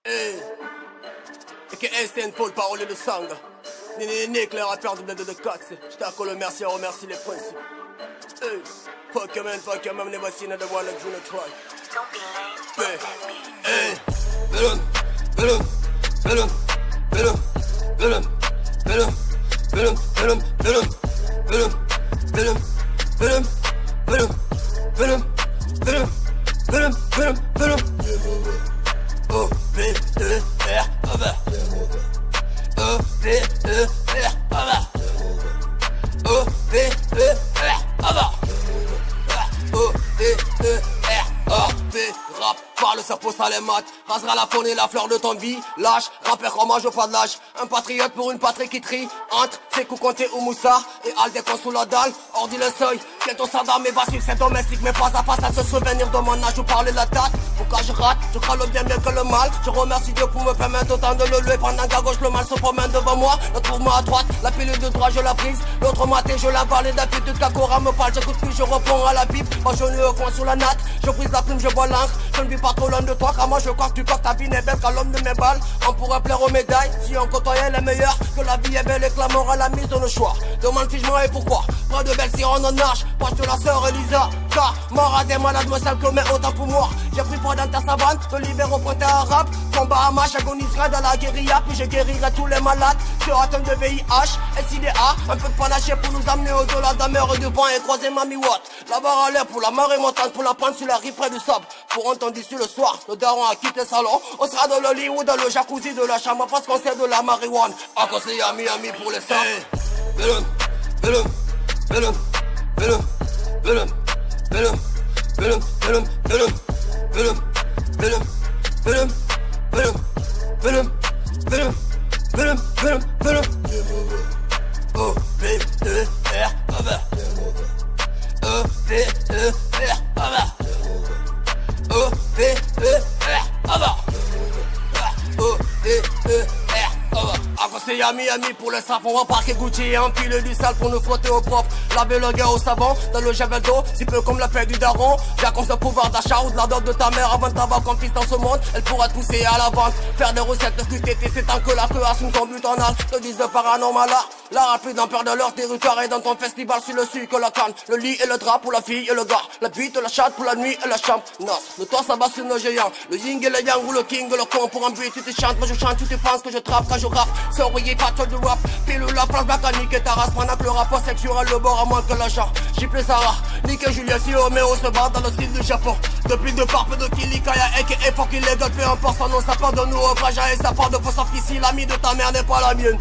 Hey. A.K.A. Stenfall, parolier de sang. Nick, les rappeurs de bled de Cox. J'étais à le merci, on remercie les principes. Hey. Fuck your man, never seen another one like Juno Troy. Hey. Villain. Rap, parle, ça pose à les maths. Rasera la faune et la fleur de ton vie. Lâche, rappeur hommage au pas de lâche. Un patriote pour une patrie qui trie. Entre Sekou Konté ou Moussa et Aldecon sous la dalle. Ordi le seuil, quel ton Saddam et va suivre ses domestiques. Mais pas à pas à se souvenir de mon âge ou parler la date. Pourquoi je rate, je crois le bien mieux que le mal. Je remercie Dieu pour me permettre autant de le louer. Pendant qu'à gauche le mal se promène devant moi. Retrouve-moi à droite, la pilule de droite je la prise. L'autre matin je la valide depuis toute la Cora me parle. J'écoute plus, je réponds à la Bible. Moi je ne au fond sous la natte. Je brise la plume, je bois l'encre. Je ne vis pas trop loin de toi, car moi je crois que tu crois que ta vie n'est belle qu'à l'homme de mes balles. On pourrait plaire aux médailles si on côtoyait les meilleurs. Que la vie est belle et que la mort à la mise de nos choix. Demande si je m'en et pourquoi. Près de belles sirènes en nage. Proche de la sœur Elisa. Car mort à des malades me sale que mais autant pour moi. J'ai pris pour dans ta savane, me libère au printemps arabe. Combat à match, agoniserai dans la guérilla. Puis je guérirai tous les malades. Sur atteint de VIH, SIDA. Un peu de panaché pour nous amener au-delà de la mer et du vent et croiser Mami Watt. La barre à l'air pour la marée montante, pour la prendre sur la rive près du sable. Pour entendre d'ici le soir, le daron a quitté le salon. On sera dans le lit ou dans le jacuzzi de la chambre parce qu'on sait de la marijuana. À conseiller à Miami pour les sangs. Villain. O, B, E, R, O, B, E, R, à conseiller à Miami pour le savon. On parquet Gucci et empile du sale pour nous frotter au propre. Laver le gars au savon, dans le javel d'eau, si peu comme la paix du daron. J'accorde le pouvoir d'achat ou de la dot de ta mère avant d'avoir qu'on fils dans ce monde. Elle pourra te pousser à la vente, faire des recettes de QTT. C'est tant que la queue assume son but en âge. Te disent de paranormal là. La rapide en peur de leur territoire et dans ton festival sur le sucre, la canne. Le lit et le drap pour la fille et le gars. La bite, la chatte pour la nuit et la chambre. Non, le toit ça bat sur nos géants. Le yin et le yang ou le king et le con pour un but. Tu te chantes, moi je chante, tu te penses que je trappe quand je rappe. Souriez pas toi du rap. Pile la place mécanique et ta race. Pendant que le rapport sexuel le bord à moins que l'argent. J'y Sarah, Nick et Julia si Homéo se bat dans le style du Japon. Depuis de part, peu de Kilikaya et que faut qu'il les donne. Peu importe son nom, ça part de nous au fragile et ça part de faux sauf qu'ici l'ami de ta mère n'est pas la mienne.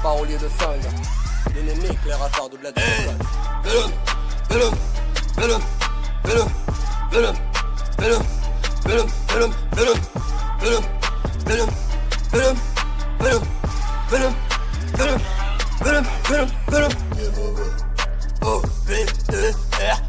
Parolier de sang, l'ennemi éclairateur de bled. O, B, E, R,